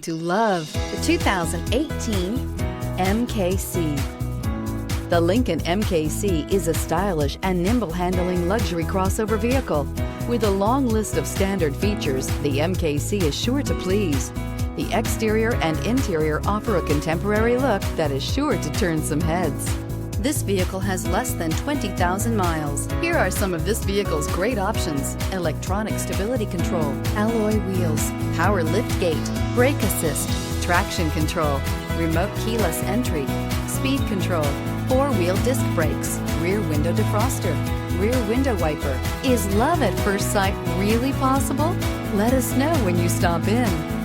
To love the 2018 MKC. The Lincoln MKC is a stylish and nimble handling luxury crossover vehicle. With a long list of standard features, the MKC is sure to please. The exterior and interior offer a contemporary look that is sure to turn some heads. This vehicle has less than 20,000 miles. Here are some of this vehicle's great options: electronic stability control, alloy wheels, power liftgate, brake assist, traction control, remote keyless entry, speed control, four-wheel disc brakes, rear window defroster, rear window wiper. Is love at first sight really possible? Let us know when you stop in.